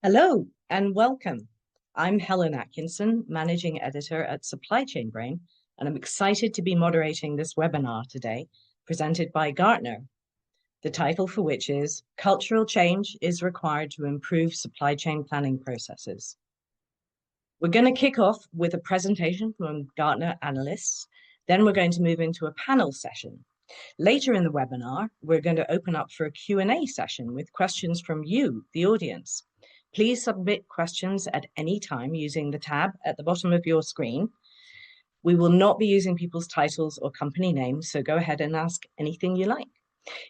Hello and welcome. I'm Helen Atkinson, Managing Editor at Supply Chain Brain, and I'm excited to be moderating this webinar today, presented by Gartner, the title for which is Cultural Change is Required to Improve Supply Chain Planning Processes. We're going to kick off with a presentation from Gartner analysts, then we're going to move into a panel session. Later in the webinar, we're going to open up for a Q&A session with questions from you, the audience. Please submit questions at any time using the tab at the bottom of your screen. We will not be using people's titles or company names, so go ahead and ask anything you like.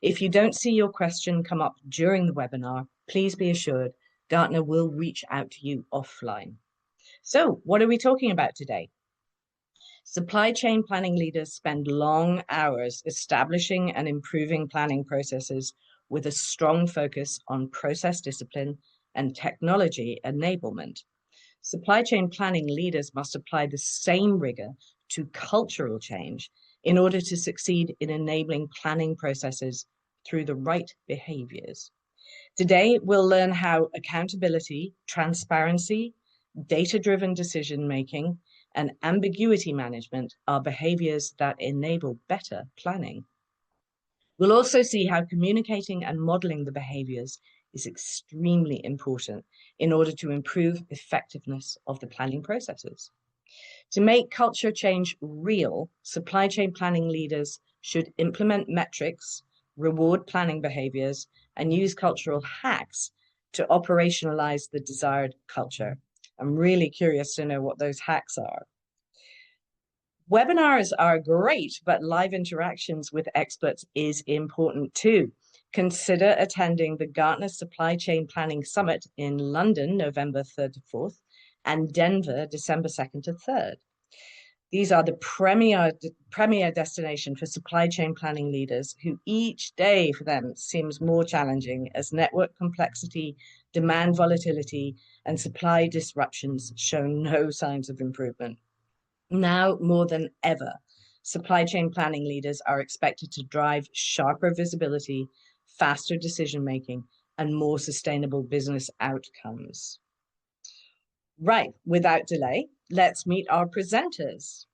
If you don't see your question come up during the webinar, please be assured Gartner will reach out to you offline. So, what are we talking about today? Supply chain planning leaders spend long hours establishing and improving planning processes with a strong focus on process discipline and technology enablement. Supply chain planning leaders must apply the same rigor to cultural change in order to succeed in enabling planning processes through the right behaviors. Today, we'll learn how accountability, transparency, data-driven decision-making, and ambiguity management are behaviors that enable better planning. We'll also see how communicating and modeling the behaviors is extremely important in order to improve effectiveness of the planning processes. To make culture change real, supply chain planning leaders should implement metrics, reward planning behaviors, and use cultural hacks to operationalize the desired culture. I'm really curious to know what those hacks are. Webinars are great, but live interactions with experts is important too. Consider attending the Gartner Supply Chain Planning Summit in London, November 3rd to 4th, and Denver, December 2nd to 3rd. These are the premier destination for supply chain planning leaders who each day for them seems more challenging as network complexity, demand volatility, and supply disruptions show no signs of improvement. Now more than ever, supply chain planning leaders are expected to drive sharper visibility, faster decision-making, and more sustainable business outcomes. Right, without delay, let's meet our presenters.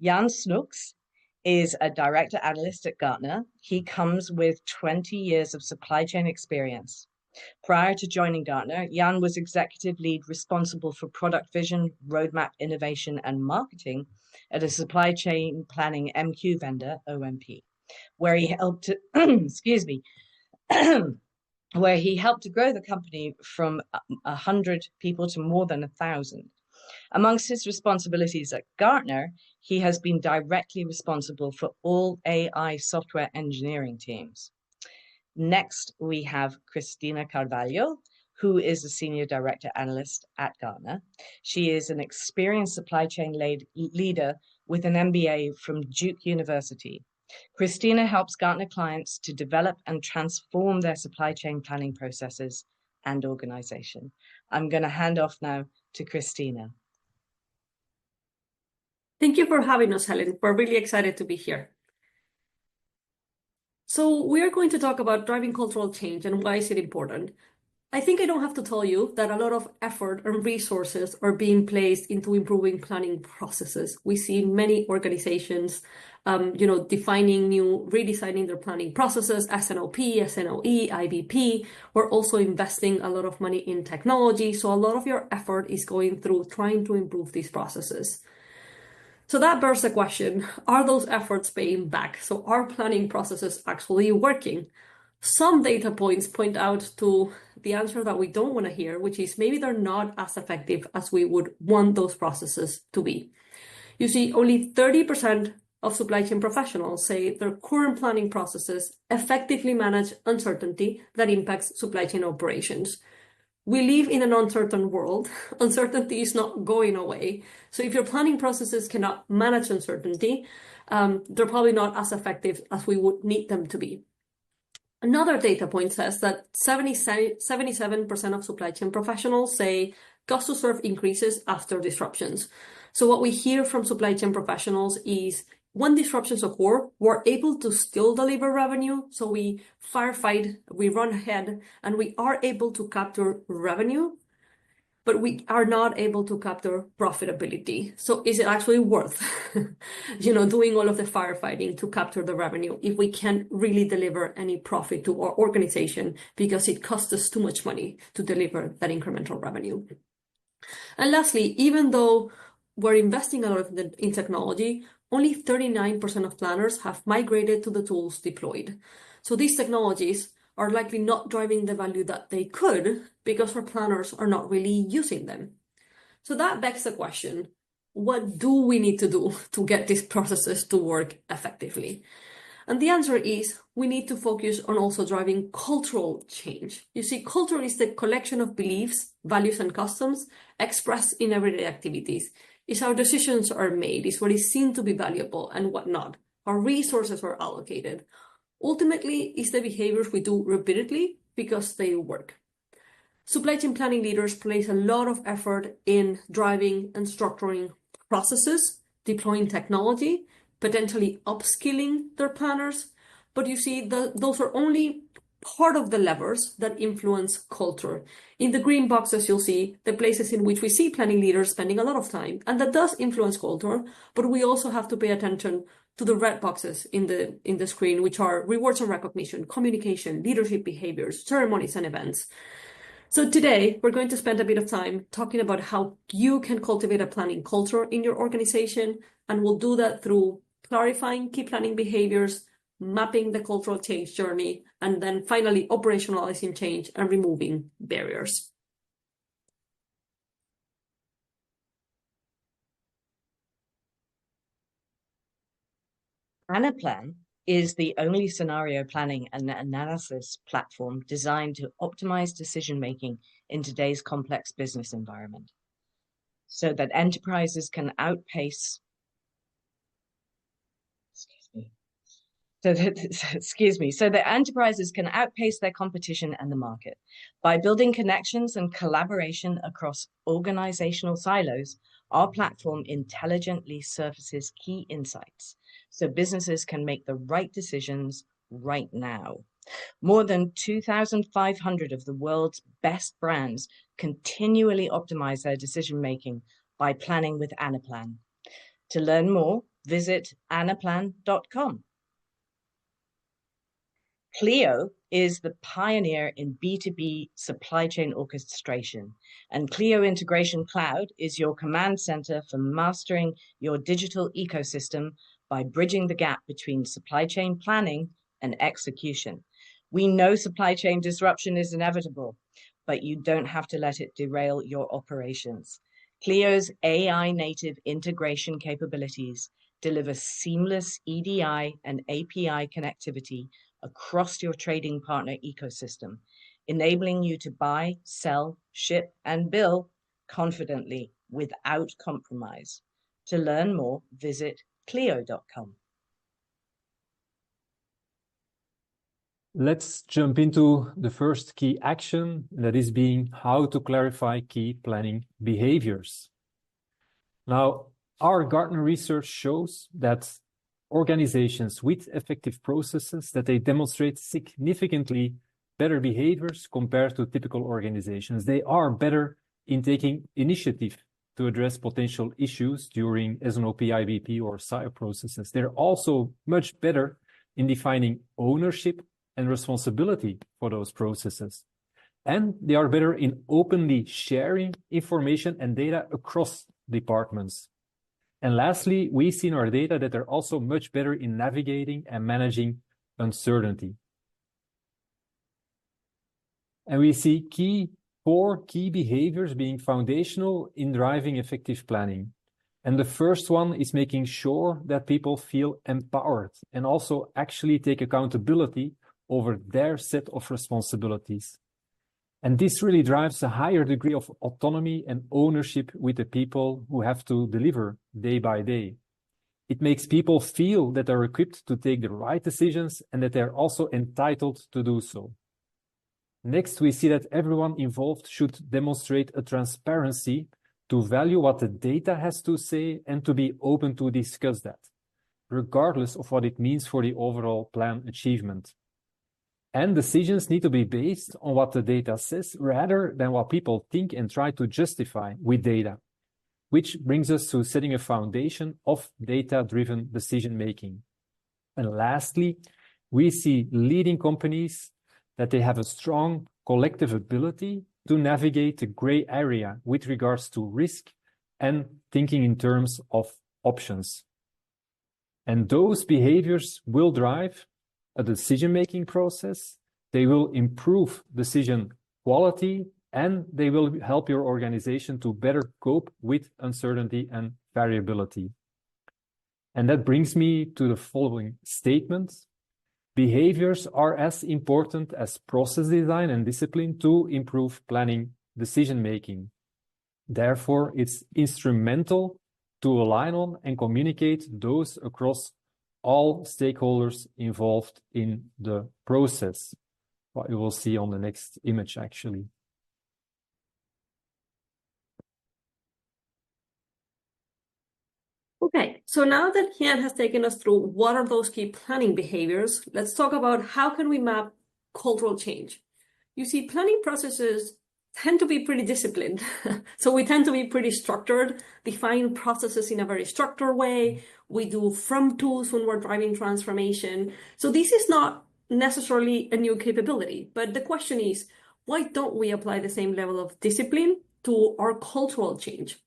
Jan Snoeks is a director analyst at Gartner. He comes with 20 years of supply chain experience. Prior to joining Gartner, Jan was executive lead responsible for product vision, roadmap innovation, and marketing at a supply chain planning MQ vendor, OMP, where he helped to, where he helped to grow the company from 100 people to more than 1,000. Amongst his responsibilities at Gartner, he has been directly responsible for all AI software engineering teams. Next, we have Cristina Carvalho, who is a senior director analyst at Gartner. She is an experienced supply chain leader with an MBA from Duke University. Cristina helps Gartner clients to develop and transform their supply chain planning processes and organization. I'm going to hand off now to Cristina. Thank you for having us, Helen. We're really excited to be here. So we are going to talk about driving cultural change and why is it important. I think I don't have to tell you that a lot of effort and resources are being placed into improving planning processes. We see many organizations, redesigning their planning processes, SNOP, SNOE, IBP. We're also investing a lot of money in technology. So a lot of your effort is going through trying to improve these processes. So that bears the question, are those efforts paying back? So are planning processes actually working? Some data points point out to the answer that we don't want to hear, which is maybe they're not as effective as we would want those processes to be. You see, only 30% of supply chain professionals say their current planning processes effectively manage uncertainty that impacts supply chain operations. We live in an uncertain world. Uncertainty is not going away. So if your planning processes cannot manage uncertainty, they're probably not as effective as we would need them to be. Another data point says that 77% of supply chain professionals say cost to serve increases after disruptions. So what we hear from supply chain professionals is when disruptions occur, we're able to still deliver revenue. So we firefight, we run ahead, and we are able to capture revenue, but we are not able to capture profitability. So is it actually worth, doing all of the firefighting to capture the revenue if we can't really deliver any profit to our organization because it costs us too much money to deliver that incremental revenue? And lastly, even though we're investing a lot in technology, only 39% of planners have migrated to the tools deployed. So these technologies are likely not driving the value that they could because our planners are not really using them. So that begs the question, what do we need to do to get these processes to work effectively? And the answer is we need to focus on also driving cultural change. You see, culture is the collection of beliefs, values, and customs expressed in everyday activities. It's how decisions are made, it's what is seen to be valuable and what not, how resources are allocated. Ultimately, it's the behaviors we do repeatedly because they work. Supply chain planning leaders place a lot of effort in driving and structuring processes, deploying technology, potentially upskilling their planners. But you see, those are only part of the levers that influence culture. In the green boxes, you'll see the places in which we see planning leaders spending a lot of time, and that does influence culture, but we also have to pay attention to the red boxes in the screen, which are rewards and recognition, communication, leadership behaviors, ceremonies, and events. So today, we're going to spend a bit of time talking about how you can cultivate a planning culture in your organization, and we'll do that through clarifying key planning behaviors, mapping the cultural change journey, and then finally operationalizing change and removing barriers. Anaplan is the only scenario planning and analysis platform designed to optimize decision-making in today's complex business environment so that enterprises can outpace so that enterprises can outpace their competition and the market. By building connections and collaboration across organizational silos, our platform intelligently surfaces key insights so businesses can make the right decisions right now. More than 2,500 of the world's best brands continually optimize their decision-making by planning with Anaplan. To learn more, visit anaplan.com. Clio is the pioneer in B2B supply chain orchestration, and Clio Integration Cloud is your command center for mastering your digital ecosystem by bridging the gap between supply chain planning and execution. We know supply chain disruption is inevitable, but you don't have to let it derail your operations. Clio's AI-native integration capabilities deliver seamless EDI and API connectivity across your trading partner ecosystem, enabling you to buy, sell, ship, and bill confidently without compromise. To learn more, visit clio.com. Let's jump into the first key action, that is being how to clarify key planning behaviors. Now, our Gartner research shows that organizations with effective processes, that they demonstrate significantly better behaviors compared to typical organizations. They are better in taking initiative to address potential issues during S&OP, IBP, or SIOP processes. They're also much better in defining ownership and responsibility for those processes. And they are better in openly sharing information and data across departments. And lastly, we see in our data that they're also much better in navigating and managing uncertainty. And we see four key behaviors being foundational in driving effective planning. And the first one is making sure that people feel empowered and also actually take accountability over their set of responsibilities. And this really drives a higher degree of autonomy and ownership with the people who have to deliver day by day. It makes people feel that they're equipped to take the right decisions and that they're also entitled to do so. Next, we see that everyone involved should demonstrate a transparency to value what the data has to say and to be open to discuss that. regardless of what it means for the overall plan achievement. And decisions need to be based on what the data says rather than what people think and try to justify with data, which brings us to setting a foundation of data-driven decision-making. And lastly, we see leading companies that they have a strong collective ability to navigate the gray area with regards to risk and thinking in terms of options. And those behaviors will drive a decision-making process, they will improve decision quality, and they will help your organization to better cope with uncertainty and variability. And that brings me to the following statement. Behaviors are as important as process design and discipline to improve planning decision-making. Therefore, it's instrumental to align on and communicate those across all stakeholders involved in the process. What you will see on the next image, actually. Okay, so now that Jan has taken us through what are those key planning behaviors, let's talk about how can we map cultural change. You see, planning processes tend to be pretty disciplined. So we tend to be pretty structured, define processes in a very structured way. We do from tools when we're driving transformation. So this is not necessarily a new capability, but the question is, why don't we apply the same level of discipline to our cultural change?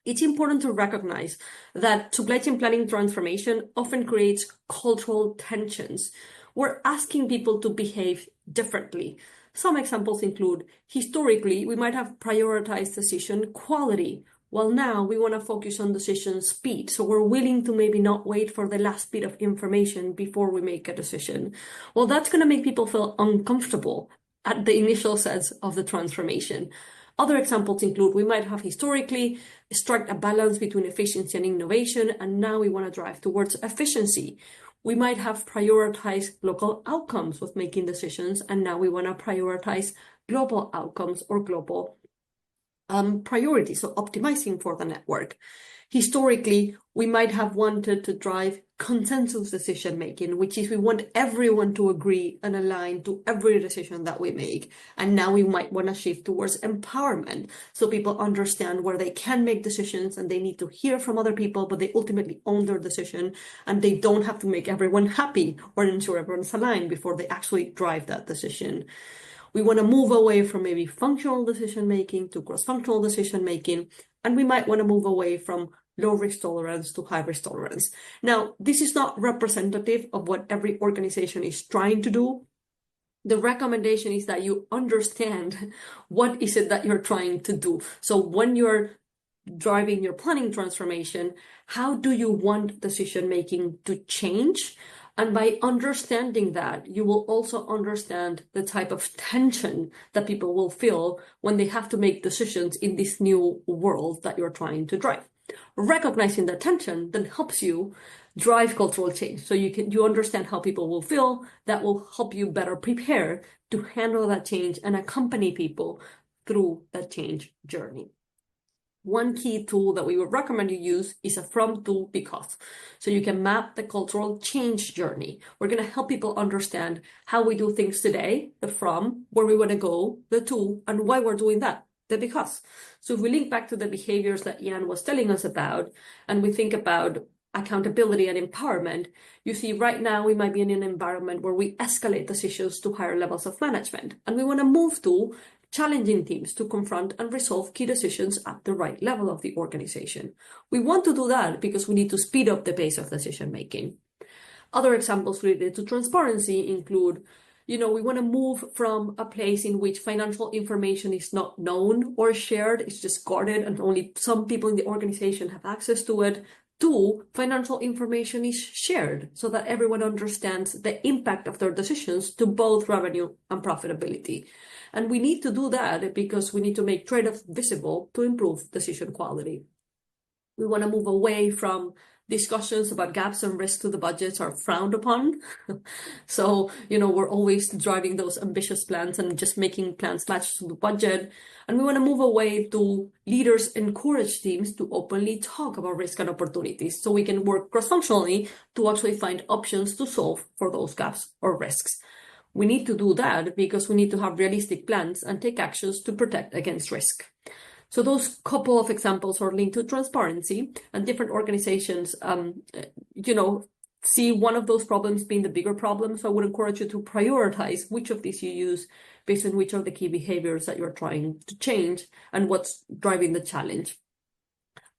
It's important to recognize that supply chain planning transformation often creates cultural tensions. We're asking people to behave differently. Some examples include, historically, we might have prioritized decision quality, while now we want to focus on decision speed. So we're willing to maybe not wait for the last bit of information before we make a decision. Well, that's going to make people feel uncomfortable at the initial sense of the transformation. Other examples include, we might have historically struck a balance between efficiency and innovation, and now we want to drive towards efficiency. We might have prioritized local outcomes with making decisions, and now we want to prioritize global outcomes or global priorities, so optimizing for the network. Historically, we might have wanted to drive consensus decision-making, which is we want everyone to agree and align to every decision that we make. And now we might want to shift towards empowerment, so people understand where they can make decisions and they need to hear from other people, but they ultimately own their decision and they don't have to make everyone happy or ensure everyone's aligned before they actually drive that decision. We want to move away from maybe functional decision-making to cross-functional decision-making, and we might want to move away from low risk tolerance to high risk tolerance. Now, this is not representative of what every organization is trying to do. The recommendation is that you understand what is it that you're trying to do. So when you're driving your planning transformation, how do you want decision-making to change? And by understanding that, you will also understand the type of tension that people will feel when they have to make decisions in this new world that you're trying to drive. Recognizing that tension then helps you drive cultural change. So you understand how people will feel. That will help you better prepare to handle that change and accompany people through that change journey. One key tool that we would recommend you use is a from to because. So you can map the cultural change journey. We're going to help people understand how we do things today, the from, where we want to go, the to, and why we're doing that, the because. So if we link back to the behaviors that Jan was telling us about, and we think about accountability and empowerment, you see right now we might be in an environment where we escalate decisions to higher levels of management. And we want to move to challenging teams to confront and resolve key decisions at the right level of the organization. We want to do that because we need to speed up the pace of decision making. Other examples related to transparency include, we want to move from a place in which financial information is not known or shared, it's just guarded and only some people in the organization have access to it, to financial information is shared so that everyone understands the impact of their decisions to both revenue and profitability. And we need to do that because we need to make trade-offs visible to improve decision quality. We want to move away from Discussions about gaps and risks to the budgets are frowned upon. So, we're always driving those ambitious plans and just making plans match to the budget. And we want to move away to leaders encourage teams to openly talk about risk and opportunities so we can work cross-functionally to actually find options to solve for those gaps or risks. We need to do that because we need to have realistic plans and take actions to protect against risk. So those couple of examples are linked to transparency, and different organizations, see one of those problems being the bigger problem. So I would encourage you to prioritize which of these you use based on which are the key behaviors that you're trying to change and what's driving the challenge.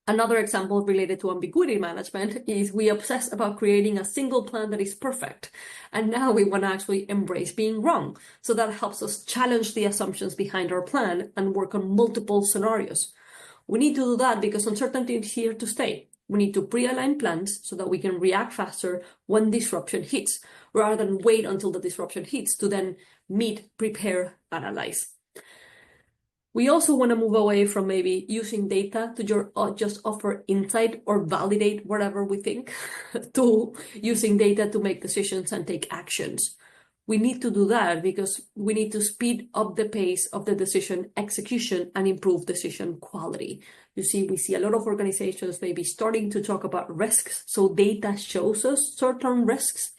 Another example related to ambiguity management is we obsess about creating a single plan that is perfect. And now we want to actually embrace being wrong. So that helps us challenge the assumptions behind our plan and work on multiple scenarios. We need to do that because uncertainty is here to stay. We need to pre-align plans so that we can react faster when disruption hits, rather than wait until the disruption hits to then meet, prepare, analyze. We also want to move away from maybe using data to just offer insight or validate whatever we think to using data to make decisions and take actions. We need to do that because we need to speed up the pace of the decision execution and improve decision quality. We see a lot of organizations maybe starting to talk about risks. So data shows us certain risks,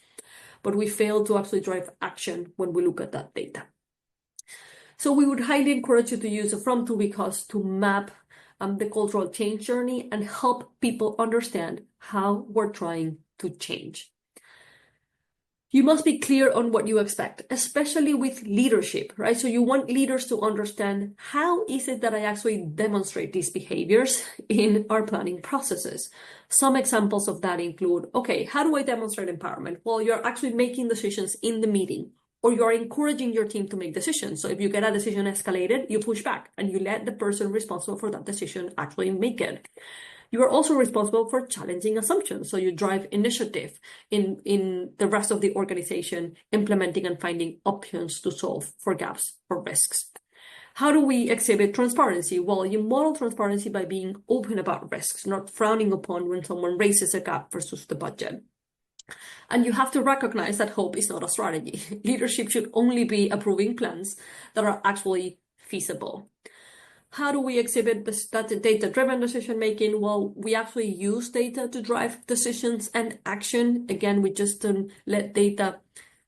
but we fail to actually drive action when we look at that data. So we would highly encourage you to use a from to because to map the cultural change journey and help people understand how we're trying to change. You must be clear on what you expect, especially with leadership, right? So you want leaders to understand how is it that I actually demonstrate these behaviors in our planning processes. Some examples of that include, okay, how do I demonstrate empowerment? Well, you're actually making decisions in the meeting, or you're encouraging your team to make decisions. So if you get a decision escalated, you push back and you let the person responsible for that decision actually make it. You are also responsible for challenging assumptions. So you drive initiative in the rest of the organization, implementing and finding options to solve for gaps or risks. How do we exhibit transparency? Well, you model transparency by being open about risks, not frowning upon when someone raises a gap versus the budget. And you have to recognize that hope is not a strategy. Leadership should only be approving plans that are actually feasible. How do we exhibit that data-driven decision-making? Well, we actually use data to drive decisions and action. Again, we just don't let data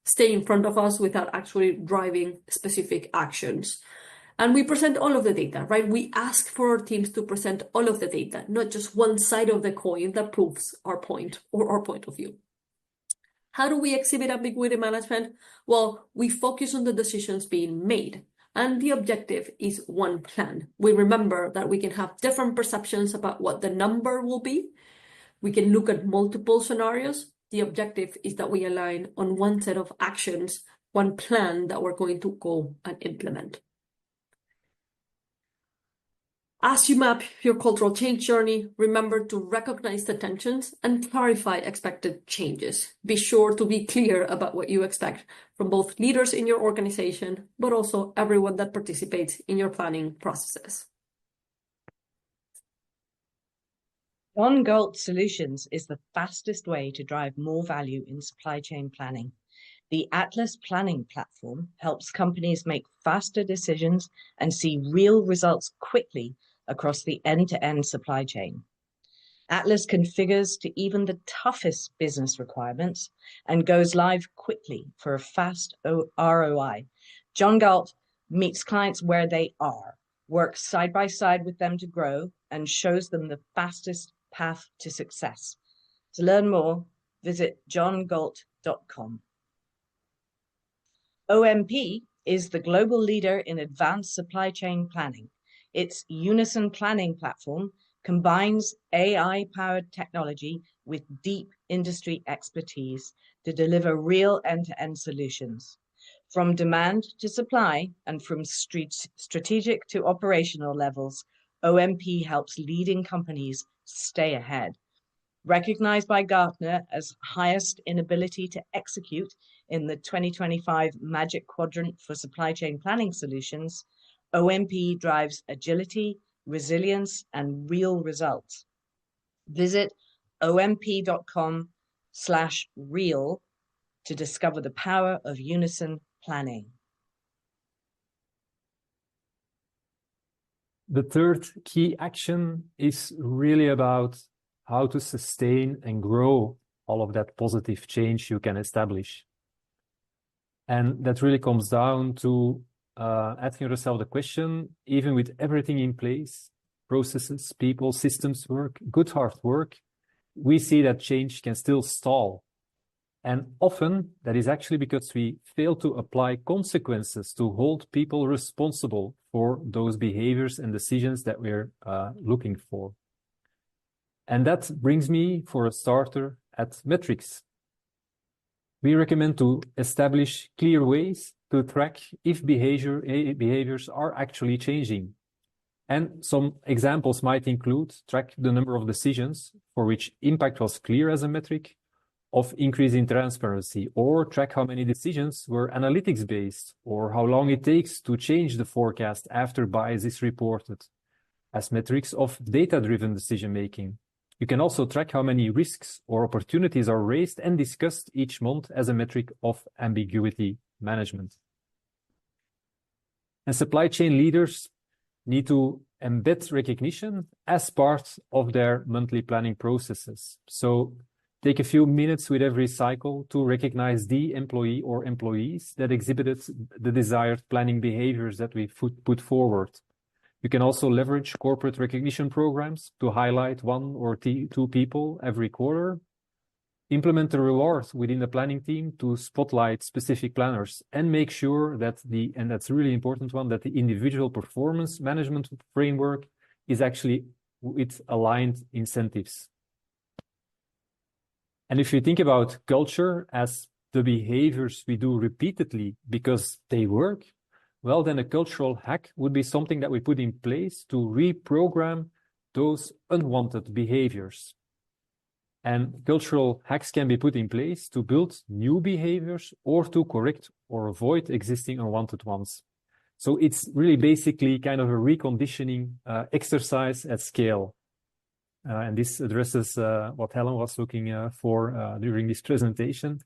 stay in front of us without actually driving specific actions. And we present all of the data, right? We ask for our teams to present all of the data, not just one side of the coin that proves our point or our point of view. How do we exhibit ambiguity management? Well, we focus on the decisions being made, and the objective is one plan. We remember that we can have different perceptions about what the number will be. We can look at multiple scenarios. The objective is that we align on one set of actions, one plan that we're going to go and implement. As you map your cultural change journey, remember to recognize the tensions and clarify expected changes. Be sure to be clear about what you expect from both leaders in your organization, but also everyone that participates in your planning processes. John Galt Solutions is the fastest way to drive more value in supply chain planning. The Atlas planning platform helps companies make faster decisions and see real results quickly across the end-to-end supply chain. Atlas configures to even the toughest business requirements and goes live quickly for a fast ROI. John Galt meets clients where they are, works side by side with them to grow, and shows them the fastest path to success. To learn more, visit johngalt.com. OMP is the global leader in advanced supply chain planning. Its Unison planning platform combines AI-powered technology with deep industry expertise to deliver real end-to-end solutions. From demand to supply and from strategic to operational levels, OMP helps leading companies stay ahead. Recognized by Gartner as highest in ability to execute in the 2025 Magic Quadrant for Supply Chain Planning Solutions, OMP drives agility, resilience, and real results. Visit omp.com/real to discover the power of unison planning. The third key action is really about how to sustain and grow all of that positive change you can establish. And that really comes down to asking yourself the question, even with everything in place, processes, people, systems work, good hard work, we see that change can still stall. And often that is actually because we fail to apply consequences to hold people responsible for those behaviors and decisions that we're looking for. And that brings me, for a starter, at metrics. We recommend to establish clear ways to track if behaviors are actually changing. And some examples might include track the number of decisions for which impact was clear as a metric, of increasing transparency, or track how many decisions were analytics-based, or how long it takes to change the forecast after bias is reported, as metrics of data-driven decision-making. You can also track how many risks or opportunities are raised and discussed each month as a metric of ambiguity management. And supply chain leaders need to embed recognition as part of their monthly planning processes. So take a few minutes with every cycle to recognize the employee or employees that exhibited the desired planning behaviors that we put forward. You can also leverage corporate recognition programs to highlight one or two people every quarter. Implement a reward within the planning team to spotlight specific planners and make sure that and that's a really important one, that the individual performance management framework is actually with aligned incentives. And if you think about culture as the behaviors we do repeatedly because they work, well, then a cultural hack would be something that we put in place to reprogram those unwanted behaviors. And cultural hacks can be put in place to build new behaviors or to correct or avoid existing unwanted ones. So it's really basically kind of a reconditioning exercise at scale. And this addresses what Helen was looking for during this presentation.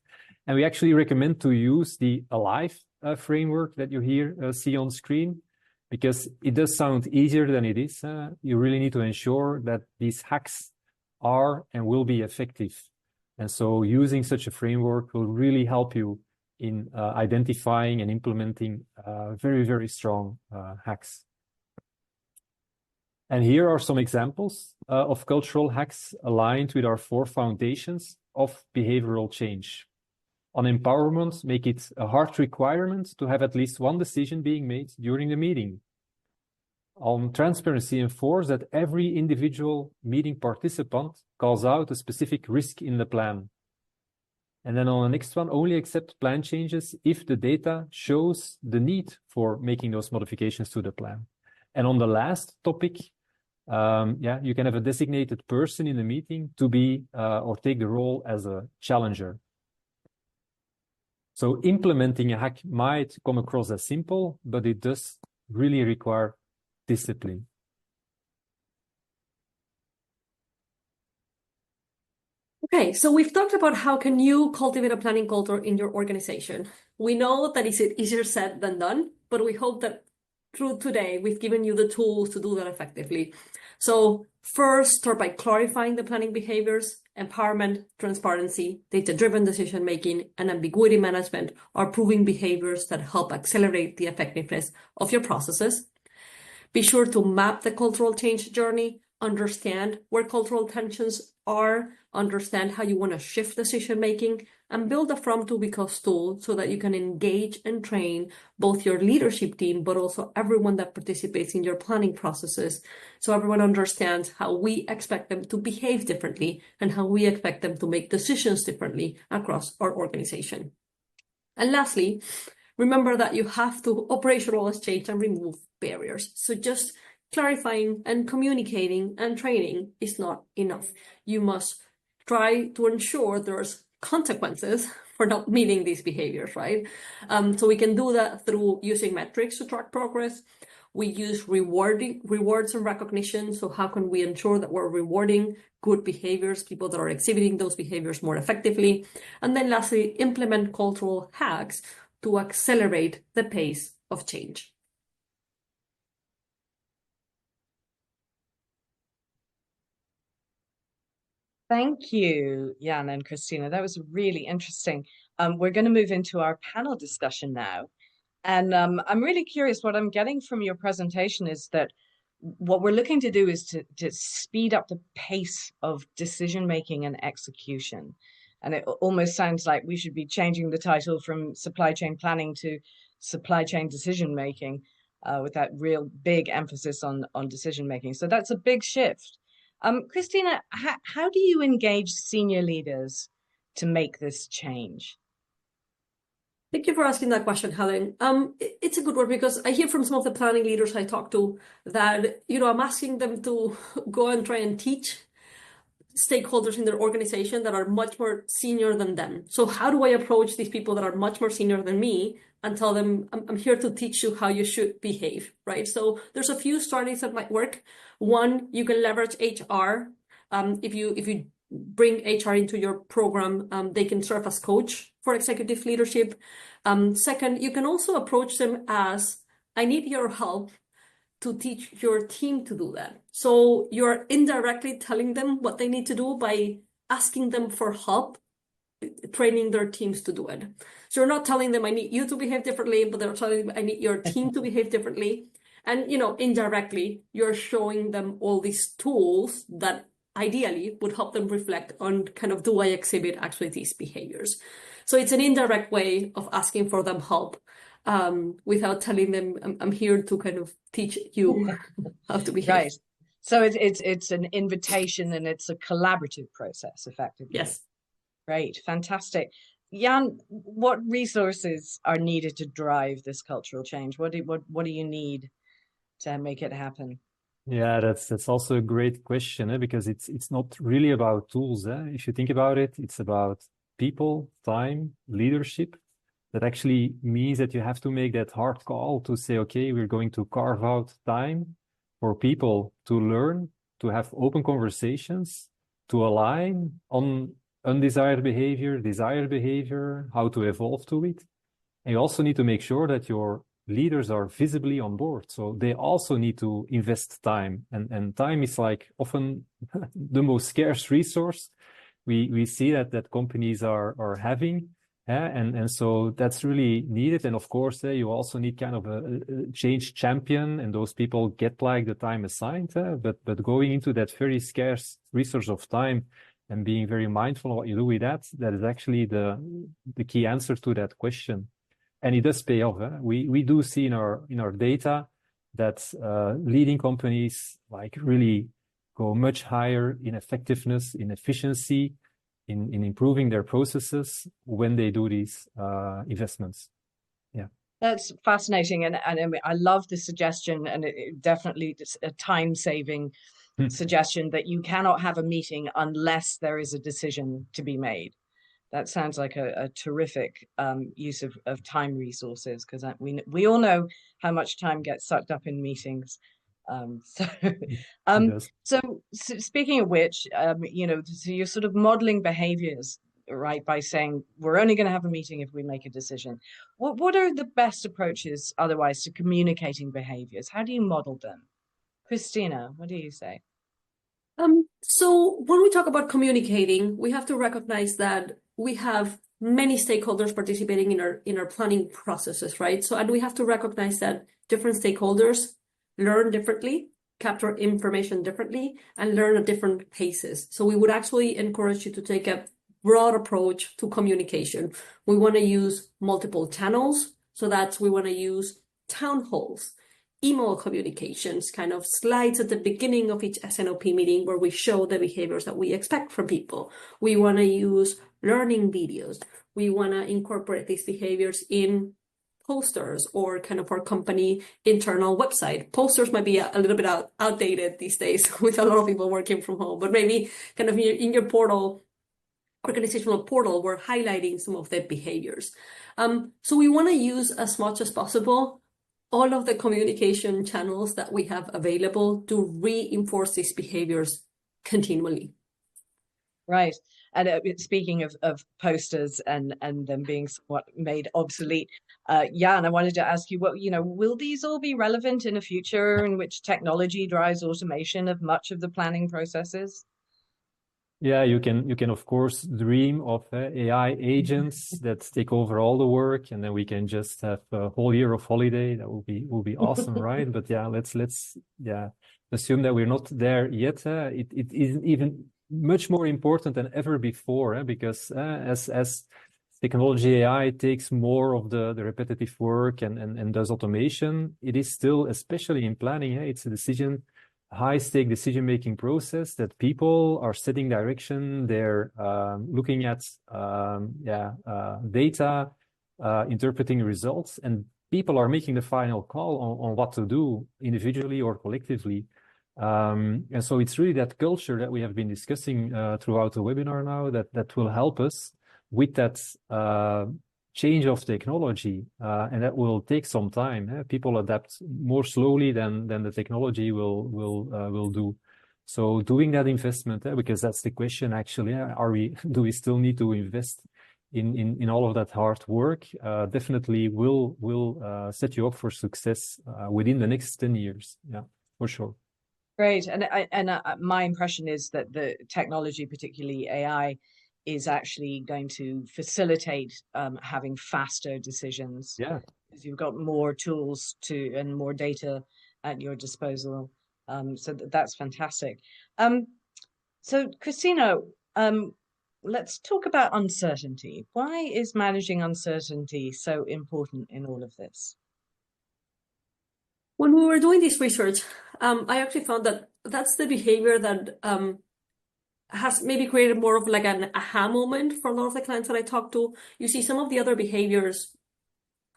And we actually recommend to use the ALIVE framework that you here see on screen, because it does sound easier than it is. You really need to ensure that these hacks are and will be effective. And so using such a framework will really help you in identifying and implementing very, very strong hacks. And here are some examples of cultural hacks aligned with our 4 foundations of behavioral change. On empowerment, make it a hard requirement to have at least one decision being made during the meeting. On transparency, enforce that every individual meeting participant calls out a specific risk in the plan. And then on the next one, only accept plan changes if the data shows the need for making those modifications to the plan. And on the last topic, you can have a designated person in the meeting to be or take the role as a challenger. So implementing a hack might come across as simple, but it does really require discipline. Okay, so we've talked about how can you cultivate a planning culture in your organization. We know that it's easier said than done, but we hope that through today, we've given you the tools to do that effectively. So first, start by clarifying the planning behaviors. Empowerment, transparency, data-driven decision-making, and ambiguity management are proving behaviors that help accelerate the effectiveness of your processes. Be sure to map the cultural change journey, understand where cultural tensions are, understand how you want to shift decision-making, and build a from to because tool so that you can engage and train both your leadership team, but also everyone that participates in your planning processes. So everyone understands how we expect them to behave differently and how we expect them to make decisions differently across our organization. And lastly, remember that you have to operationalize change and remove barriers. So just clarifying and communicating and training is not enough. You must try to ensure there's consequences for not meeting these behaviors, right? So we can do that through using metrics to track progress. We use rewards and recognition. So how can we ensure that we're rewarding good behaviors, people that are exhibiting those behaviors more effectively? And then lastly, implement cultural hacks to accelerate the pace of change. Thank you, Jan and Christina. That was really interesting. We're going to move into our panel discussion now. And I'm really curious, what I'm getting from your presentation is that what we're looking to do is to speed up the pace of decision-making and execution. And it almost sounds like we should be changing the title from supply chain planning to supply chain decision-making, with that real big emphasis on decision-making. So that's a big shift. Christina, how do you engage senior leaders to make this change? Thank you for asking that question, Helen. It's a good one because I hear from some of the planning leaders I talk to that, I'm asking them to go and try and teach stakeholders in their organization that are much more senior than them. So how do I approach these people that are much more senior than me and tell them, I'm here to teach you how you should behave, right? So there's a few strategies that might work. One, you can leverage HR. If you bring HR into your program, they can serve as coach for executive leadership. Second, you can also approach them as, I need your help to teach your team to do that. So you're indirectly telling them what they need to do by asking them for help, training their teams to do it. So you're not telling them, I need you to behave differently, but they're telling them, I need your team to behave differently. And, indirectly, you're showing them all these tools that ideally would help them reflect on kind of, do I exhibit actually these behaviors? So it's an indirect way of asking for them help, without telling them, I'm here to kind of teach you how to behave. Right. So it's an invitation and it's a collaborative process, effectively. Yes. Great. Fantastic. Jan, what resources are needed to drive this cultural change? What do you need to make it happen? Yeah, that's also a great question, because it's not really about tools. If you think about it, it's about people, time, leadership. That actually means that you have to make that hard call to say, okay, we're going to carve out time for people to learn, to have open conversations, to align on undesired behavior, desired behavior, how to evolve to it. And you also need to make sure that your leaders are visibly on board. So they also need to invest time. And time is like often the most scarce resource we see that companies are having. And so that's really needed. And of course, you also need kind of a change champion, and those people get like the time assigned. But going into that very scarce resource of time and being very mindful of what you do with that is actually the key answer to that question. And it does pay off. We do see in our data that leading companies like really go much higher in effectiveness, in efficiency, in improving their processes when they do these investments. Yeah. That's fascinating. And I love the suggestion, and it definitely a time-saving suggestion that you cannot have a meeting unless there is a decision to be made. That sounds like a terrific use of time resources, because we all know how much time gets sucked up in meetings. So speaking of which, so you're sort of modeling behaviors, right, by saying we're only going to have a meeting if we make a decision. What are the best approaches otherwise to communicating behaviors? How do you model them? Christina, what do you say? So when we talk about communicating, we have to recognize that we have many stakeholders participating in our planning processes, right? So, and we have to recognize that different stakeholders learn differently, capture information differently, and learn at different paces. So we would actually encourage you to take a broad approach to communication. We want to use multiple channels. So we want to use town halls, email communications, kind of slides at the beginning of each SNOP meeting where we show the behaviors that we expect from people. We want to use learning videos. We want to incorporate these behaviors in posters or kind of our company internal website. Posters might be a little bit outdated these days with a lot of people working from home, but maybe kind of in your portal organizational portal, we're highlighting some of the behaviors. So we want to use as much as possible all of the communication channels that we have available to reinforce these behaviors continually. Right. And speaking of posters and them being somewhat made obsolete, Jan, I wanted to ask you, will these all be relevant in a future in which technology drives automation of much of the planning processes? Yeah, you can of course dream of AI agents that take over all the work, and then we can just have a whole year of holiday. That will be awesome, right? But yeah, let's assume that we're not there yet. It is even much more important than ever before, because as technology AI takes more of the repetitive work and does automation, it is still, especially in planning, it's a high-stake decision-making process that people are setting direction. They're looking at data, interpreting results, and people are making the final call on what to do individually or collectively. And so it's really that culture that we have been discussing throughout the webinar now that will help us with that change of technology, and that will take some time. People adapt more slowly than the technology will do. So doing that investment, because that's the question actually, do we still need to invest in all of that hard work? Definitely will set you up for success within the next 10 years. Yeah, for sure. Great. And my impression is that the technology, particularly AI, is actually going to facilitate having faster decisions. Yeah, because you've got more tools and more data at your disposal. So that's fantastic. So Christina, let's talk about uncertainty. Why is managing uncertainty so important in all of this? When we were doing this research, I actually found that that's the behavior that has maybe created more of like an aha moment for a lot of the clients that I talk to. You see some of the other behaviors,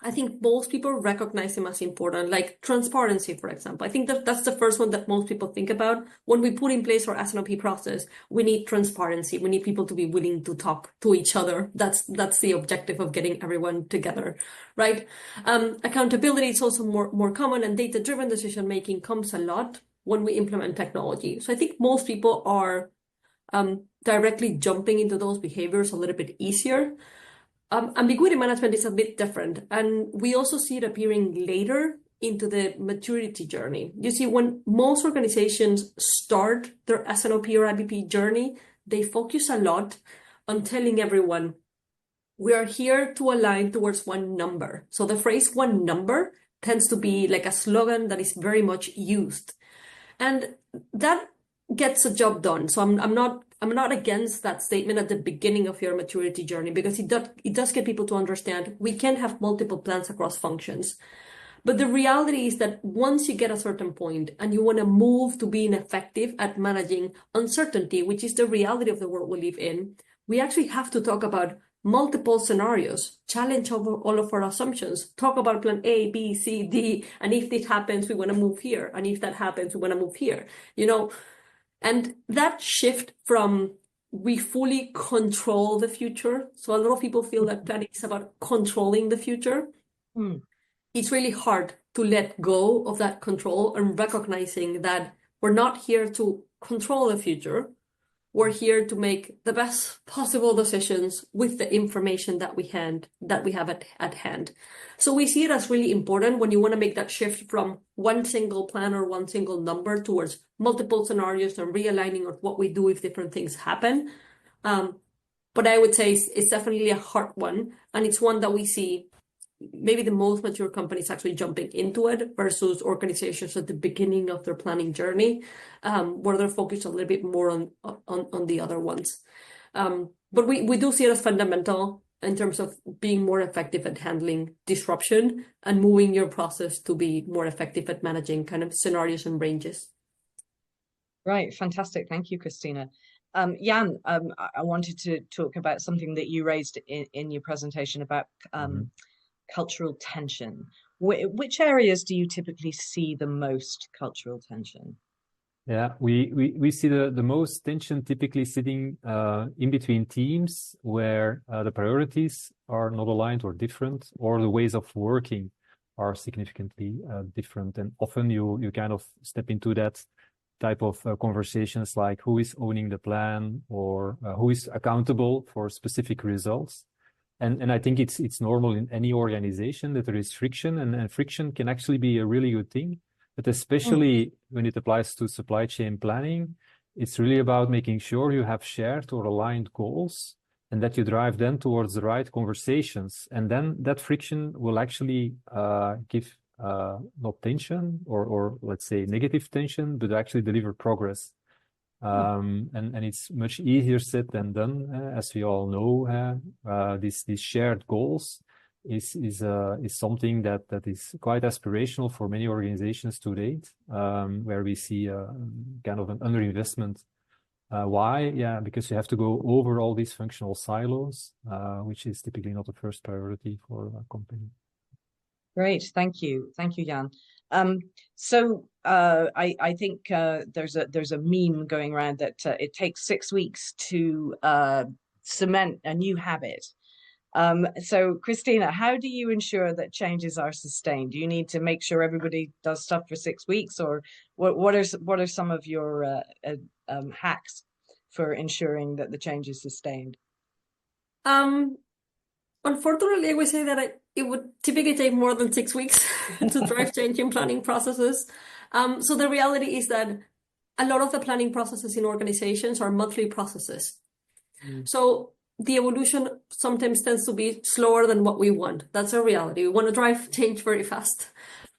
I think most people recognize them as important, like transparency, for example. I think that's the first one that most people think about. When we put in place our S&OP process, we need transparency. We need people to be willing to talk to each other. That's the objective of getting everyone together, right? Accountability is also more common, and data-driven decision-making comes a lot when we implement technology. So I think most people are directly jumping into those behaviors a little bit easier. Ambiguity management is a bit different, and we also see it appearing later into the maturity journey. You see, when most organizations start their S&OP or IBP journey, they focus a lot on telling everyone, we are here to align towards one number. So the phrase one number tends to be like a slogan that is very much used. And that gets a job done. So I'm not against that statement at the beginning of your maturity journey, because it does get people to understand we can have multiple plans across functions. But the reality is that once you get a certain point and you want to move to being effective at managing uncertainty, which is the reality of the world we live in, we actually have to talk about multiple scenarios, challenge over all of our assumptions, talk about plan A, B, C, D, and if this happens, we want to move here. And if that happens, we want to move here, And that shift from we fully control the future. So a lot of people feel that planning is about controlling the future. It's really hard to let go of that control and recognizing that we're not here to control the future. We're here to make the best possible decisions with the information that we have at hand. So we see it as really important when you want to make that shift from one single plan or one single number towards multiple scenarios and realigning of what we do if different things happen. But I would say it's definitely a hard one, and it's one that we see maybe the most mature companies actually jumping into it versus organizations at the beginning of their planning journey, where they're focused a little bit more on the other ones. But we do see it as fundamental in terms of being more effective at handling disruption and moving your process to be more effective at managing kind of scenarios and ranges. Right, fantastic. Thank you, Christina. Jan, I wanted to talk about something that you raised in your presentation about cultural tension. Which areas do you typically see the most cultural tension? Yeah, we see the most tension typically sitting in between teams where the priorities are not aligned or different, or the ways of working are significantly different. And often you kind of step into that type of conversations like who is owning the plan, or who is accountable for specific results. And I think it's normal in any organization that there is friction, and friction can actually be a really good thing. But especially when it applies to supply chain planning, it's really about making sure you have shared or aligned goals and that you drive them towards the right conversations. And then that friction will actually give not tension or let's say negative tension, but actually deliver progress. And it's much easier said than done, as we all know. These shared goals is something that is quite aspirational for many organizations to date, where we see kind of an underinvestment. Why? Yeah, because you have to go over all these functional silos, which is typically not the first priority for a company. Great, thank you, Jan. I think there's a meme going around that it takes 6 weeks to cement a new habit. So Christina, how do you ensure that changes are sustained? Do you need to make sure everybody does stuff for 6 weeks, or what are some of your hacks for ensuring that the change is sustained? Unfortunately, I would say that it would typically take more than 6 weeks to drive change in planning processes. So the reality is that a lot of the planning processes in organizations are monthly processes. So the evolution sometimes tends to be slower than what we want. That's a reality. We want to drive change very fast.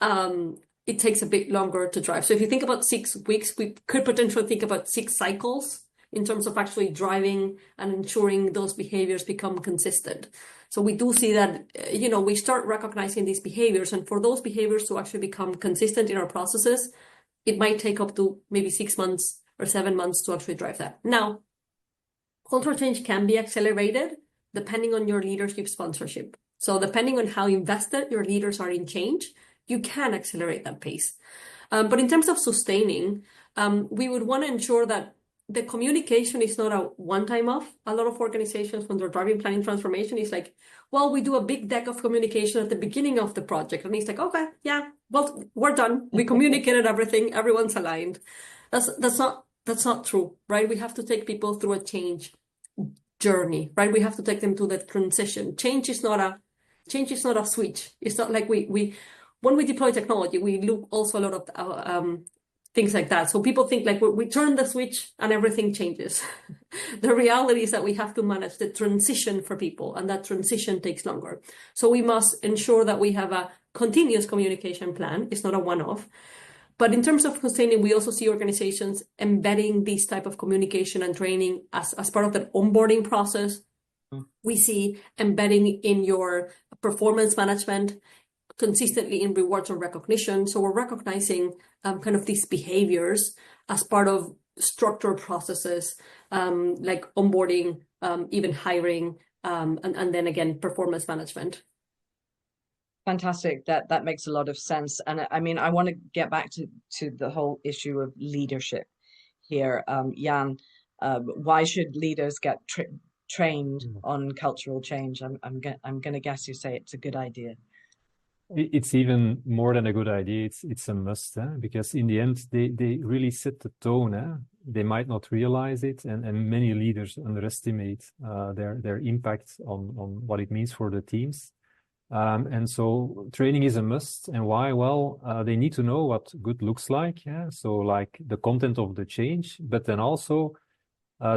It takes a bit longer to drive. So if you think about 6 weeks, we could potentially think about 6 cycles in terms of actually driving and ensuring those behaviors become consistent. So we do see that, we start recognizing these behaviors, and for those behaviors to actually become consistent in our processes, it might take up to maybe 6 months or 7 months to actually drive that. Now, cultural change can be accelerated depending on your leadership sponsorship. So depending on how invested your leaders are in change, you can accelerate that pace. But in terms of sustaining, we would want to ensure that the communication is not a one-time off. A lot of organizations, when they're driving planning transformation, is like, well, we do a big deck of communication at the beginning of the project. And it's like, okay, yeah, well, we're done. We communicated everything. Everyone's aligned. That's not true, right? We have to take people through a change journey, right? We have to take them to that transition. Change is not a switch. It's not like when we deploy technology, we look also a lot of things like that. So people think like we turn the switch and everything changes. The reality is that we have to manage the transition for people, and that transition takes longer. So we must ensure that we have a continuous communication plan. It's not a one-off. But in terms of sustaining, we also see organizations embedding this type of communication and training as part of the onboarding process. We see embedding in your performance management, consistently in rewards and recognition. So we're recognizing kind of these behaviors as part of structured processes, like onboarding, even hiring, and then again, performance management. Fantastic. That makes a lot of sense. And I mean, I want to get back to the whole issue of leadership here. Jan, why should leaders get trained on cultural change? I'm going to guess you say it's a good idea. It's even more than a good idea. It's a must, because in the end, they really set the tone. They might not realize it, and many leaders underestimate their impact on what it means for the teams. And so training is a must. And why? Well, they need to know what good looks like. So like the content of the change, but then also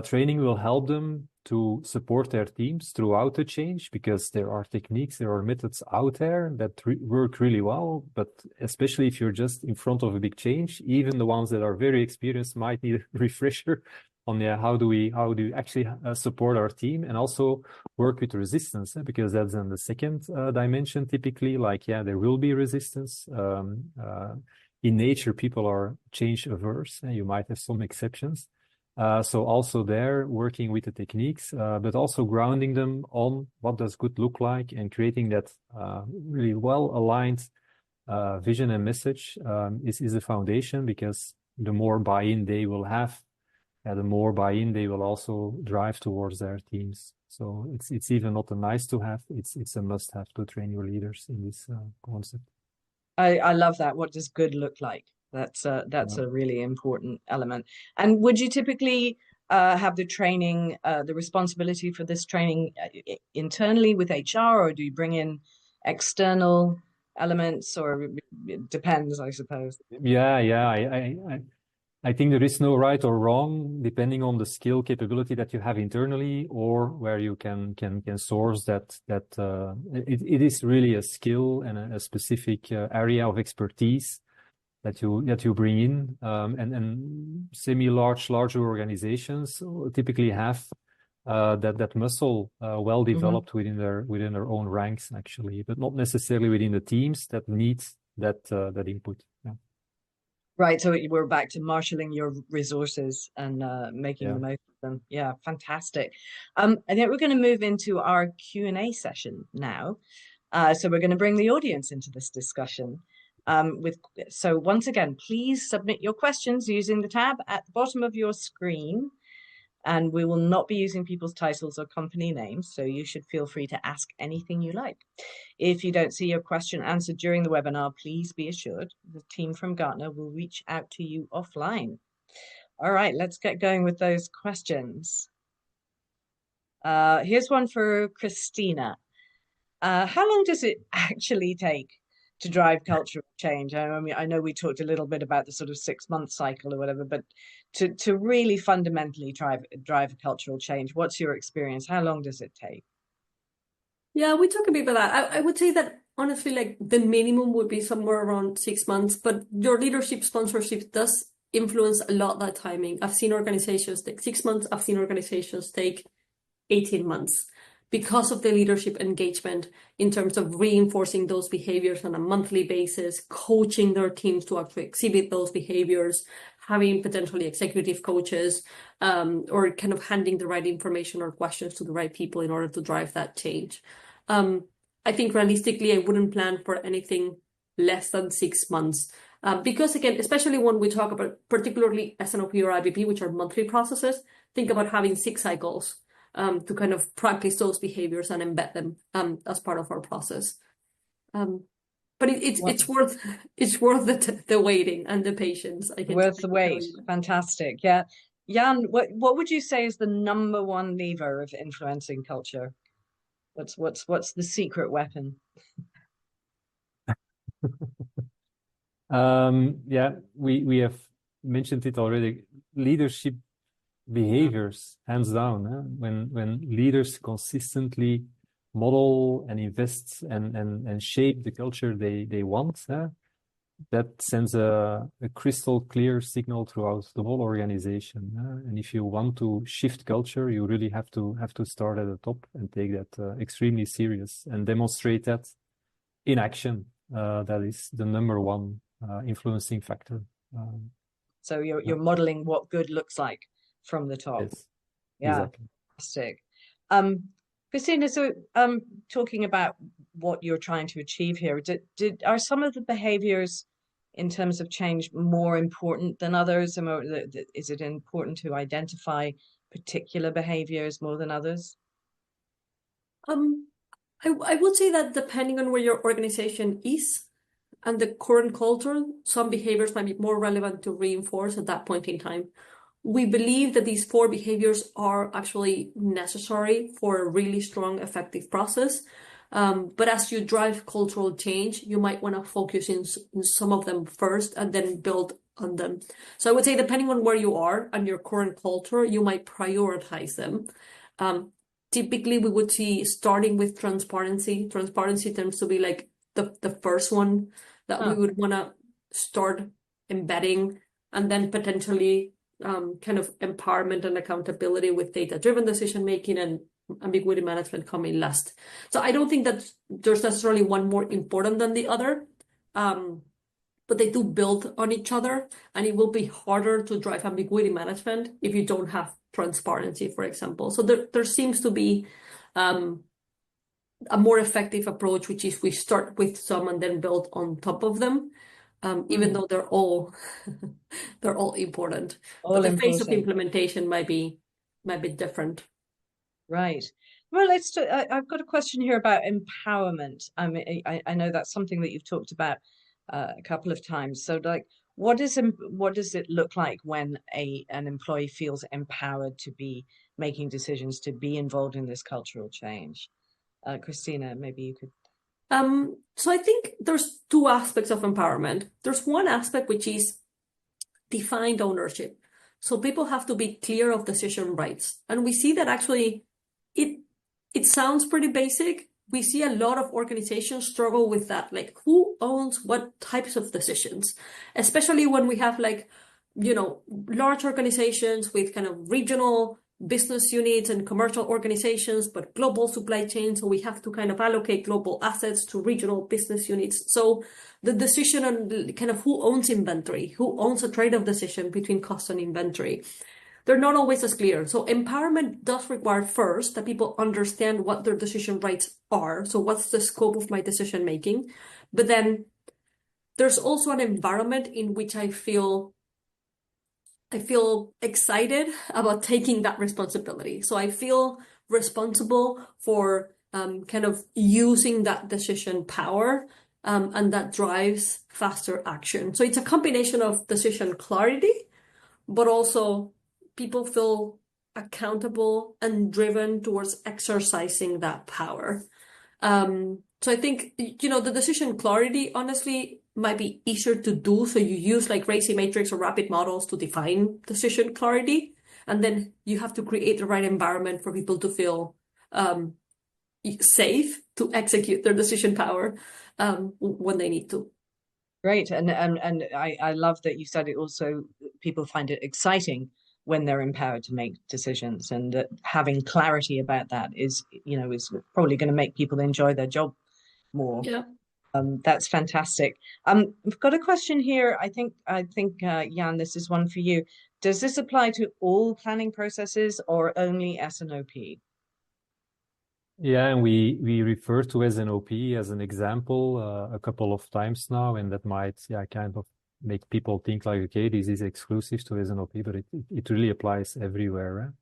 training will help them to support their teams throughout the change, because there are techniques, there are methods out there that work really well. But especially if you're just in front of a big change, even the ones that are very experienced might need a refresher on how do we actually support our team, and also work with resistance, because that's in the second dimension typically. Like, there will be resistance. In nature, people are change averse, and you might have some exceptions. So also there, working with the techniques, but also grounding them on what does good look like, and creating that really well-aligned vision and message is a foundation, because the more buy-in they will have, the more buy-in they will also drive towards their teams. So it's even not a nice to have, it's a must have to train your leaders in this concept. I love that. What does good look like? That's a really important element. And would you typically have the training, the responsibility for this training internally with HR, or do you bring in external elements, or it depends, I suppose? Yeah. I think there is no right or wrong, depending on the skill capability that you have internally, or where you can source that. It is really a skill and a specific area of expertise that you bring in, and larger organizations typically have that muscle well developed within their own ranks, actually, but not necessarily within the teams that need that input. Yeah. Right, so we're back to marshalling your resources and making the most of them. Yeah, fantastic. I think we're going to move into our Q&A session now. So we're going to bring the audience into this discussion. So once again, please submit your questions using the tab at the bottom of your screen. And we will not be using people's titles or company names, so you should feel free to ask anything you like. If you don't see your question answered during the webinar, please be assured the team from Gartner will reach out to you offline. All right, let's get going with those questions. Here's one for Christina. How long does it actually take to drive cultural change? I mean, I know we talked a little bit about the sort of 6-month cycle or whatever, but to really fundamentally drive a cultural change, what's your experience? How long does it take? Yeah, we talk a bit about that. I would say that honestly, like the minimum would be somewhere around 6 months, but your leadership sponsorship does influence a lot that timing. I've seen organizations take 6 months. I've seen organizations take 18 months because of the leadership engagement in terms of reinforcing those behaviors on a monthly basis, coaching their teams to actually exhibit those behaviors, having potentially executive coaches, or kind of handing the right information or questions to the right people in order to drive that change. I think realistically, I wouldn't plan for anything less than 6 months. Because again, especially when we talk about particularly SNOP or IBP, which are monthly processes, think about having 6 cycles to kind of practice those behaviors and embed them as part of our process. But it's worth the waiting and the patience. I can worth the wait. Fantastic. Yeah. Jan, what would you say is the #1 lever of influencing culture? What's the secret weapon? Yeah, we have mentioned it already. Leadership behaviors, hands down. When leaders consistently model and invest and shape the culture they want, that sends a crystal clear signal throughout the whole organization. And if you want to shift culture, you really have to start at the top and take that extremely serious and demonstrate that in action. That is the #1 influencing factor. So you're modeling what good looks like from the top. Yes, yeah, exactly. Fantastic. Christina, so talking about what you're trying to achieve here, are some of the behaviors in terms of change more important than others? Is it important to identify particular behaviors more than others? I would say that depending on where your organization is and the current culture, some behaviors might be more relevant to reinforce at that point in time. We believe that these 4 behaviors are actually necessary for a really strong, effective process. But as you drive cultural change, you might want to focus in some of them first and then build on them. So I would say depending on where you are and your current culture, you might prioritize them. Typically, we would see starting with transparency. Transparency tends to be like the first one that we would want to start embedding, and then potentially kind of empowerment and accountability with data-driven decision-making and ambiguity management coming last. So I don't think that there's necessarily one more important than the other, but they do build on each other, and it will be harder to drive ambiguity management if you don't have transparency, for example. So there seems to be a more effective approach, which is we start with some and then build on top of them. even though they're all they're all important. All But the phase of important. implementation might be different. Right. Well, I've got a question here about empowerment. I mean, I know that's something that you've talked about a couple of times. So, like, what does it look like when an employee feels empowered to be making decisions, to be involved in this cultural change? Christina, maybe you could. So I think there's two aspects of empowerment. There's one aspect which is defined ownership. So people have to be clear of decision rights. And we see that actually it sounds pretty basic. We see a lot of organizations struggle with that, like who owns what types of decisions, especially when we have like, large organizations with kind of regional business units and commercial organizations, but global supply chain. So we have to kind of allocate global assets to regional business units. So the decision on kind of who owns inventory, who owns a trade-off decision between cost and inventory, they're not always as clear. So empowerment does require first that people understand what their decision rights are. So what's the scope of my decision making? But then there's also an environment in which I feel excited about taking that responsibility. So I feel responsible for kind of using that decision power, and that drives faster action. So it's a combination of decision clarity, but also people feel accountable and driven towards exercising that power. So I think, the decision clarity, honestly, might be easier to do. So you use like RACI matrix or rapid models to define decision clarity. And then you have to create the right environment for people to feel safe to execute their decision power when they need to. Great. And I love that you said it also, people find it exciting when they're empowered to make decisions, and that having clarity about that is probably going to make people enjoy their job more. Yeah. That's fantastic. We've got a question here. I think Jan, this is one for you. Does this apply to all planning processes or only S&OP? Yeah, and we refer to S&OP as an example a couple of times now, and that might kind of make people think like, okay, this is exclusive to S&OP, but it really applies everywhere.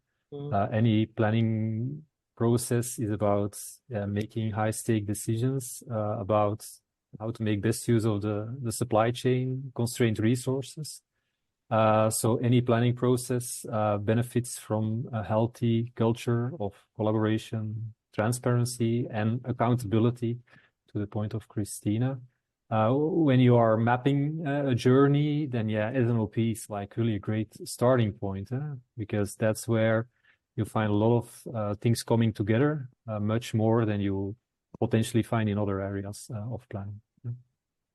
Any planning process is about making high-stake decisions about how to make best use of the supply chain, constrained resources. So any planning process benefits from a healthy culture of collaboration, transparency, and accountability, to the point of Christina. When you are mapping a journey, then S&OP is like really a great starting point, because that's where you find a lot of things coming together, much more than you potentially find in other areas of planning.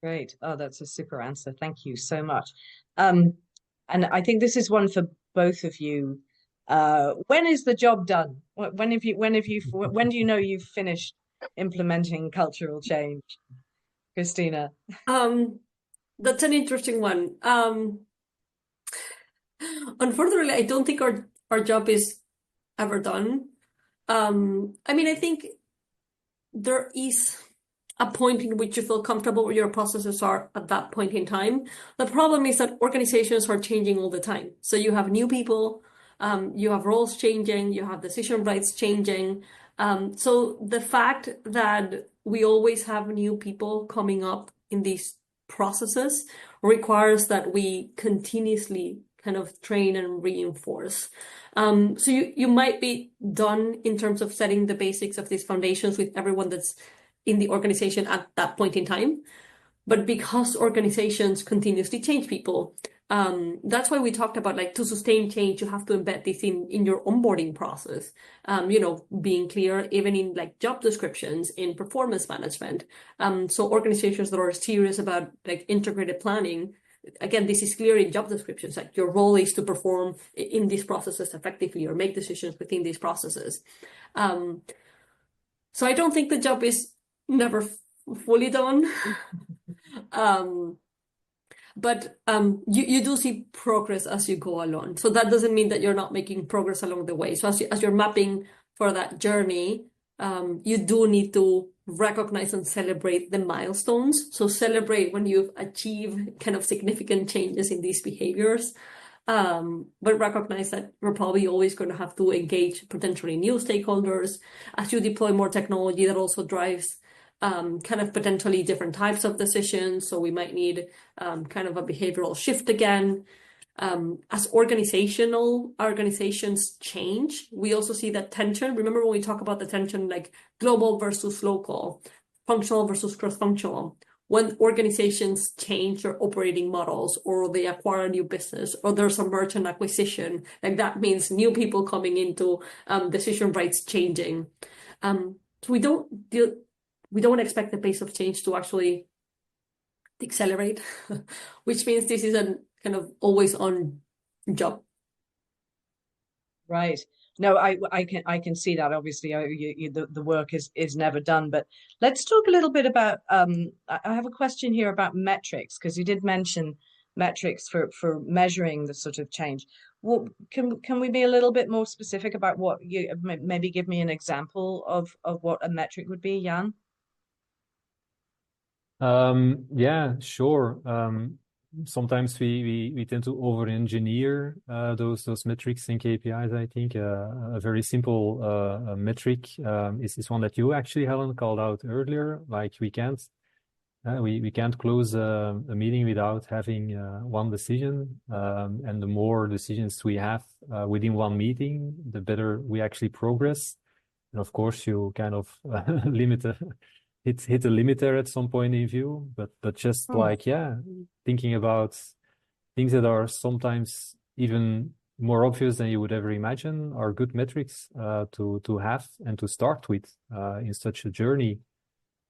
Great. Oh, that's a super answer. Thank you so much. And I think this is one for both of you. When is the job done? When do you know you've finished implementing cultural change? Christina. That's an interesting one. Unfortunately, I don't think our job is ever done. I mean, I think there is a point in which you feel comfortable where your processes are at that point in time. The problem is that organizations are changing all the time. So you have new people, you have roles changing, you have decision rights changing. So the fact that we always have new people coming up in these processes requires that we continuously kind of train and reinforce. So you might be done in terms of setting the basics of these foundations with everyone that's in the organization at that point in time. But because organizations continuously change people, that's why we talked about, like, to sustain change, you have to embed this in your onboarding process, being clear even in like job descriptions, in performance management. So organizations that are serious about like integrated planning, again, this is clear in job descriptions, like your role is to perform in these processes effectively or make decisions within these processes. So I don't think the job is never fully done. But you do see progress as you go along. So that doesn't mean that you're not making progress along the way. So as you're mapping for that journey, you do need to recognize and celebrate the milestones. So celebrate when you've achieved kind of significant changes in these behaviors. But recognize that we're probably always going to have to engage potentially new stakeholders. As you deploy more technology, that also drives kind of potentially different types of decisions. So we might need kind of a behavioral shift again. As organizations change, we also see that tension. Remember when we talk about the tension, like global versus local, functional versus cross-functional. When organizations change their operating models, or they acquire a new business, or there's a merchant acquisition, like that means new people coming into decision rights changing. So we don't expect the pace of change to actually accelerate, which means this is a kind of always on job. Right. No, I can see that. Obviously, the work is never done. But let's talk a little bit about. I have a question here about metrics, because you did mention metrics for measuring the sort of change. Well, can we be a little bit more specific about what you maybe give me an example of what a metric would be, Jan? Yeah, sure. Sometimes we tend to over-engineer those metrics and KPIs. I think a very simple metric is one that you actually, Helen, called out earlier. Like we can't close a meeting without having one decision, and the more decisions we have within one meeting, the better we actually progress. And of course, you kind of limit hit a limit there at some point in view, but just like thinking about things that are sometimes even more obvious than you would ever imagine are good metrics to have and to start with in such a journey.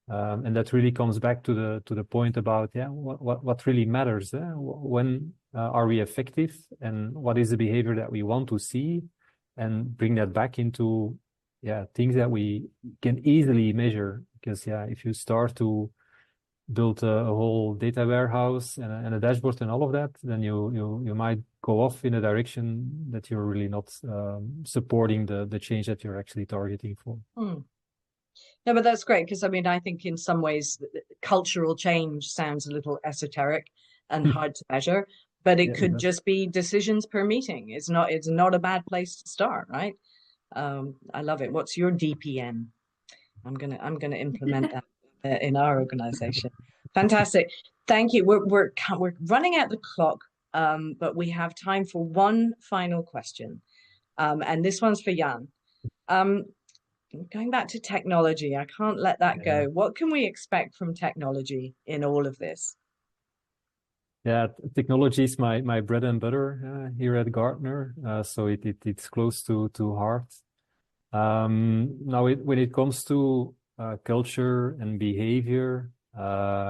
And that really comes back to the point about what really matters. When are we effective, and what is the behavior that we want to see, and bring that back into things that we can easily measure. Because if you start to build a whole data warehouse and a dashboard and all of that, then you might go off in a direction that you're really not supporting the change that you're actually targeting for. No, but that's great, because I mean, I think in some ways cultural change sounds a little esoteric and hard to measure, but it could just be decisions per meeting. It's not a bad place to start, right? I love it. What's your DPM? I'm gonna implement that in our organization. Fantastic. Thank you. We're running out the clock, but we have time for one final question, and this one's for Jan. Going back to technology, I can't let that go. What can we expect from technology in all of this? Yeah, technology is my bread and butter here at Gartner, so it's close to heart. Now, when it comes to culture and behavior,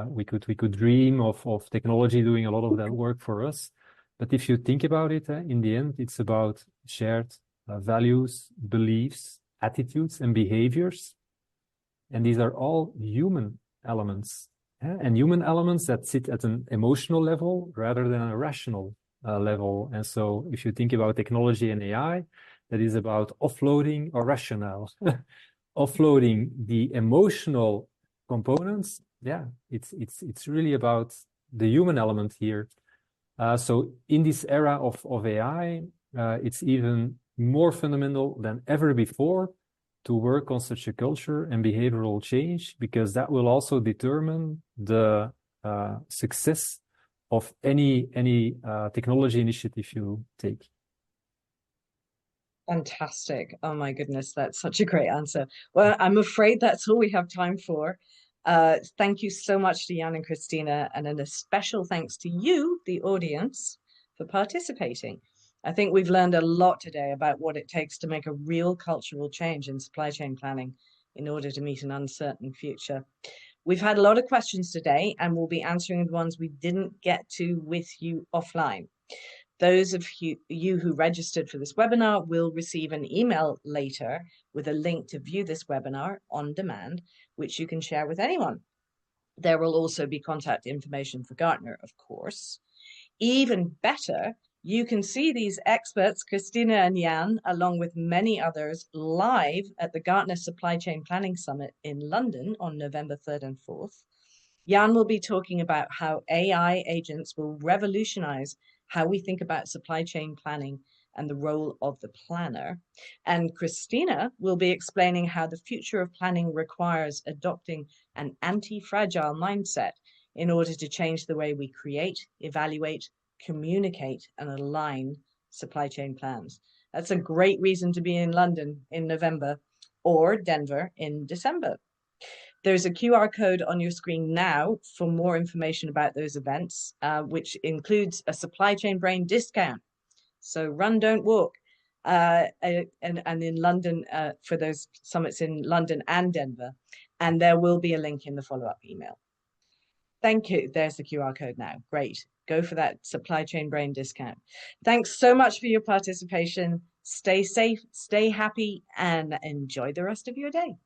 we could dream of technology doing a lot of that work for us. But if you think about it, in the end, it's about shared values, beliefs, attitudes, and behaviors. And these are all human elements, and human elements that sit at an emotional level rather than a rational level. And so if you think about technology and AI, that is about offloading or rationale, offloading the emotional components. It's really about the human element here. So in this era of AI, it's even more fundamental than ever before to work on such a culture and behavioral change, because that will also determine the success of any technology initiative you take. Fantastic. Oh my goodness, that's such a great answer. Well, I'm afraid that's all we have time for. Thank you so much to Jan and Christina, and a special thanks to you, the audience, for participating. I think we've learned a lot today about what it takes to make a real cultural change in supply chain planning in order to meet an uncertain future. We've had a lot of questions today, and we'll be answering the ones we didn't get to with you offline. Those of you who registered for this webinar will receive an email later with a link to view this webinar on demand, which you can share with anyone. There will also be contact information for Gartner, of course. Even better, You can see these experts, Christina and Jan, along with many others, live at the Gartner Supply Chain Planning Summit in London on November 3rd and 4th. Jan will be talking about how AI agents will revolutionize how we think about supply chain planning and the role of the planner. And Christina will be explaining how the future of planning requires adopting an anti-fragile mindset in order to change the way we create, evaluate, communicate, and align supply chain plans. That's a great reason to be in London in November or Denver in December. There's a QR code on your screen now for more information about those events, which includes a supply chain brain discount. So run, don't walk. And in London, for those summits in London and Denver. And there will be a link in the follow-up email. Thank you. There's the QR code now. Great. Go for that supply chain brain discount. Thanks so much for your participation. Stay safe, stay happy, and enjoy the rest of your day.